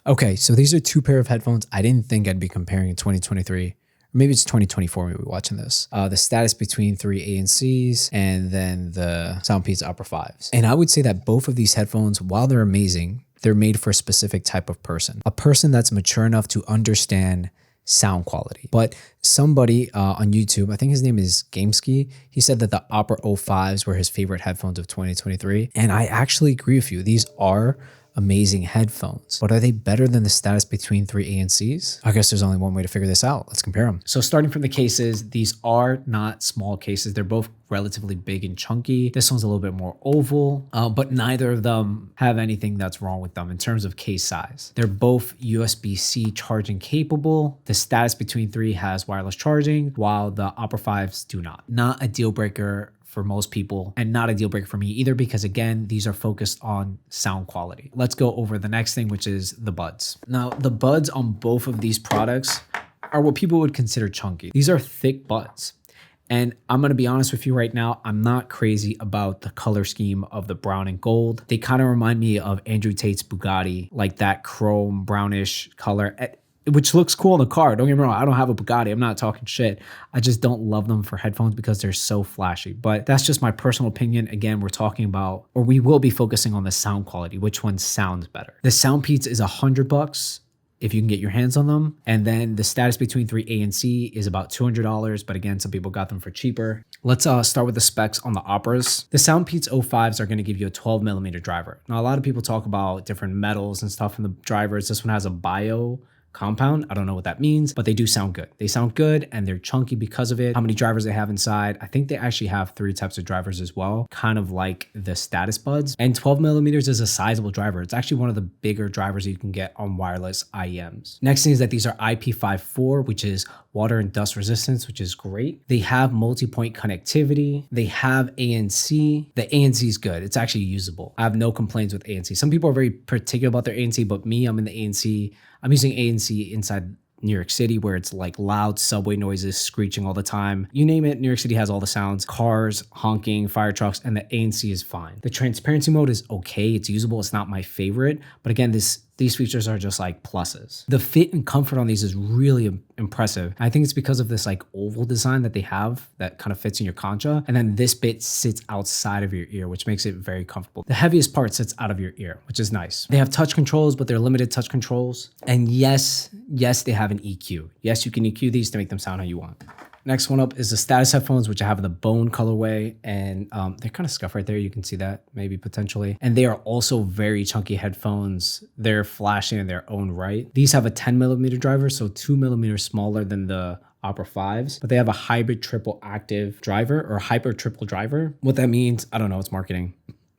Okay, so these are two pair of headphones I didn't think I'd be comparing in 2023. Or maybe it's 2024 maybe watching this. The status between 3 ANCs and then the SoundPEATS Opera05s. And I would say that both of these headphones, while they're amazing, they're made for a specific type of person. A person that's mature enough to understand sound quality. But somebody on YouTube, I think his name is Gameski, he said that the Opera05s were his favorite headphones of 2023. And I actually agree with you. These are amazing headphones, but are they better than the status between 3 ANCs? I guess there's only one way to figure this out. Let's compare them. So starting from the cases, these are not small cases. They're both relatively big and chunky. This one's a little bit more oval, but neither of them have anything that's wrong with them in terms of case size. They're both USB-C charging capable. The status between 3 has wireless charging, while the Opera5s do not. Not a deal breaker for most people, and not a deal breaker for me either, because again, these are focused on sound quality. Let's go over the next thing, which is the buds. Now, the buds on both of these products are what people would consider chunky. These are thick buds. And I'm gonna be honest with you right now, I'm not crazy about the color scheme of the brown and gold. They kind of remind me of Andrew Tate's Bugatti, like that chrome brownish color, which looks cool in the car. Don't get me wrong, I don't have a Bugatti. I'm not talking shit. I just don't love them for headphones because they're so flashy. But that's just my personal opinion. Again, we're talking about, or we will be focusing on the sound quality, which one sounds better. The SoundPEATS is $100 if you can get your hands on them. And then the status between 3A and C is about $200. But again, some people got them for cheaper. Let's start with the specs on the Operas. The SoundPEATS 05s are going to give you a 12mm driver. Now, a lot of people talk about different metals and stuff in the drivers. This one has a bio compound. I don't know what that means, but they do sound good. They sound good and they're chunky because of it. How many drivers they have inside? I think they actually have 3 types of drivers as well, kind of like the status buds. And 12mm is a sizable driver. It's actually one of the bigger drivers you can get on wireless IEMs. Next thing is that these are IP54, which is water and dust resistance, which is great. They have multi-point connectivity. They have ANC. The ANC is good. It's actually usable. I have no complaints with ANC. Some people are very particular about their ANC, but me, I'm in the ANC. I'm using ANC inside New York City where it's like loud subway noises, screeching all the time. You name it, New York City has all the sounds, cars, honking, fire trucks, and the ANC is fine. The transparency mode is okay. It's usable. It's not my favorite. But again, these features are just like pluses. The fit and comfort on these is really impressive. I think it's because of this like oval design that they have that kind of fits in your concha. And then this bit sits outside of your ear, which makes it very comfortable. The heaviest part sits out of your ear, which is nice. They have touch controls, but they're limited touch controls. And yes, they have an EQ. Yes, you can EQ these to make them sound how you want. Next one up is the status headphones, which I have in the bone colorway, and they're kind of scuffed right there. You can see that maybe potentially. And they are also very chunky headphones. They're flashy in their own right. These have a 10mm driver, so 2mm smaller than the Opera5s, but they have a hybrid triple active driver or hyper triple driver. What that means, I don't know, it's marketing,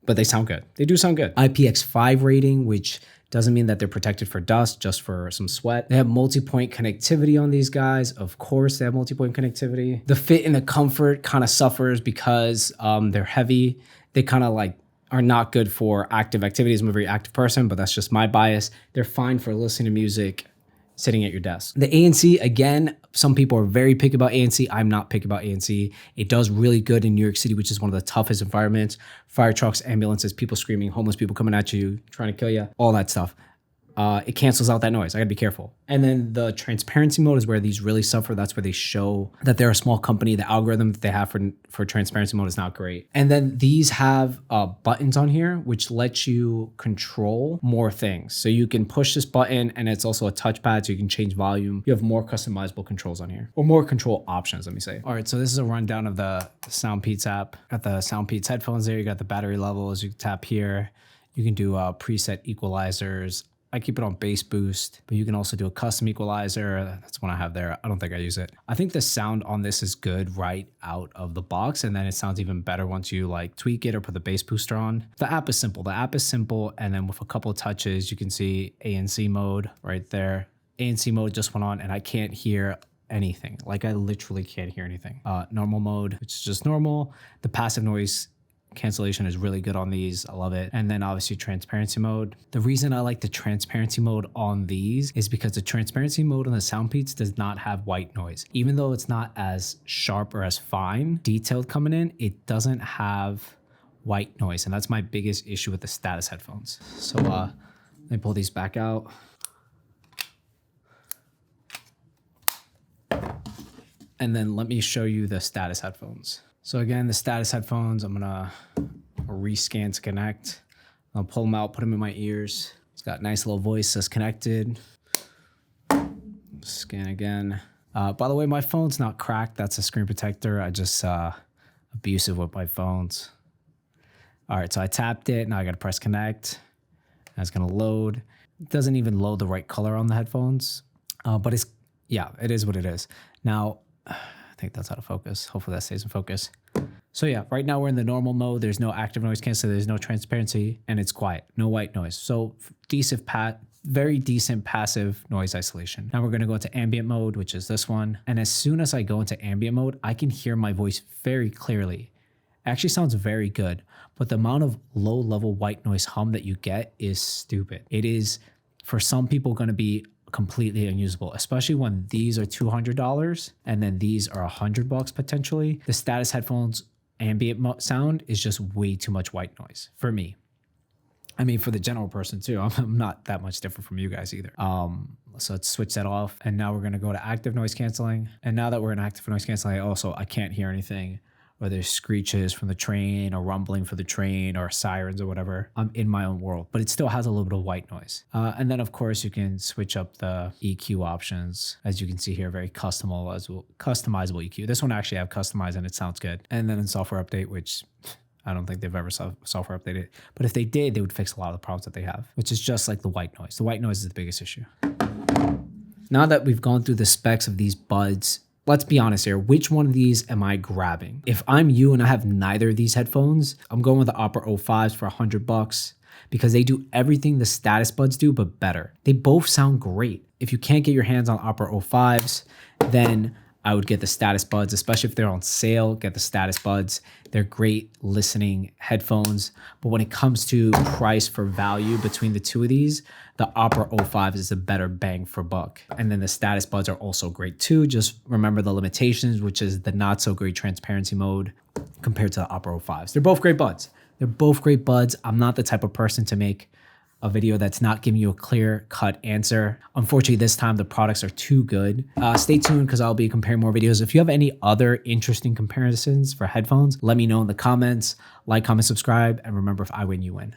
but they sound good. They do sound good. IPX5 rating, which doesn't mean that they're protected for dust, just for some sweat. They have multi-point connectivity on these guys. Of course, they have multi-point connectivity. The fit and the comfort kind of suffers because they're heavy. They kind of like are not good for active activities. I'm a very active person, but that's just my bias. They're fine for listening to music, sitting at your desk. The ANC, again, some people are very picky about ANC. I'm not picky about ANC. It does really good in New York City, which is one of the toughest environments. Fire trucks, ambulances, people screaming, homeless people coming at you, trying to kill you, all that stuff. It cancels out that noise. I gotta be careful. And then the transparency mode is where these really suffer. That's where they show that they're a small company. The algorithm that they have for transparency mode is not great. And then these have buttons on here, which let you control more things. So you can push this button and it's also a touchpad, so you can change volume. You have more customizable controls on here, or more control options, let me say. All right, so this is a rundown of the SoundPEATS app. Got the SoundPEATS headphones there. You got the battery levels. You can tap here. You can do preset equalizers. I keep it on bass boost, but you can also do a custom equalizer. That's one I have there. I don't think I use it. I think the sound on this is good right out of the box, and then it sounds even better once you like tweak it or put the bass booster on. The app is simple. And then with a couple of touches, you can see ANC mode right there. ANC mode just went on and I can't hear anything. Like I literally can't hear anything. Normal mode, which is just normal. The passive noise cancellation is really good on these. I love it. And then obviously transparency mode. The reason I like the transparency mode on these is because the transparency mode on the SoundPEATS does not have white noise. Even though it's not as sharp or as fine, detailed coming in, it doesn't have white noise. And that's my biggest issue with the status headphones. So let me pull these back out. And then let me show you the status headphones. So again, the status headphones, I'm gonna rescan to connect. I'll pull them out, put them in my ears. It's got a nice little voice, says connected. Scan again. By the way, my phone's not cracked. That's a screen protector. I just abusive with my phones. All right, so I tapped it. Now I gotta press connect. That's gonna load. It doesn't even load the right color on the headphones, but it is what it is. Now, I think that's out of focus. Hopefully that stays in focus. So yeah, right now we're in the normal mode. There's no active noise cancel. There's no transparency, and it's quiet. No white noise. So very decent passive noise isolation. Now we're gonna go into ambient mode, which is this one. And as soon as I go into ambient mode, I can hear my voice very clearly. It actually sounds very good, but the amount of low level white noise hum that you get is stupid. It is, for some people, gonna be completely unusable, especially when these are $200 and then these are $100 potentially. The status headphones ambient sound is just way too much white noise for me. I mean, for the general person too. I'm not that much different from you guys either. So let's switch that off. And now we're gonna go to active noise canceling. And now that we're in active noise canceling, I can't hear anything, or there's screeches from the train or rumbling for the train or sirens or whatever. I'm in my own world, but it still has a little bit of white noise. And then of course you can switch up the EQ options. As you can see here, very customizable EQ. This one actually I have customized and it sounds good. And then in software update, which I don't think they've ever software updated, but if they did, they would fix a lot of the problems that they have, which is just like the white noise. The white noise is the biggest issue. Now that we've gone through the specs of these buds, let's be honest here. Which one of these am I grabbing? If I'm you and I have neither of these headphones, I'm going with the Opera05s for $100 because they do everything the status buds do, but better. They both sound great. If you can't get your hands on Opera05s, then I would get the status buds, especially if they're on sale. Get the status buds. They're great listening headphones. But when it comes to price for value between the two of these, the Opera05 is a better bang for buck. And then the status buds are also great too. Just remember the limitations, which is the not so great transparency mode compared to the Opera05s. They're both great buds. They're both great buds. I'm not the type of person to make a video that's not giving you a clear-cut answer. Unfortunately, this time the products are too good. Stay tuned because I'll be comparing more videos. If you have any other interesting comparisons for headphones, let me know in the comments. Like, comment, subscribe, and remember, if I win, you win.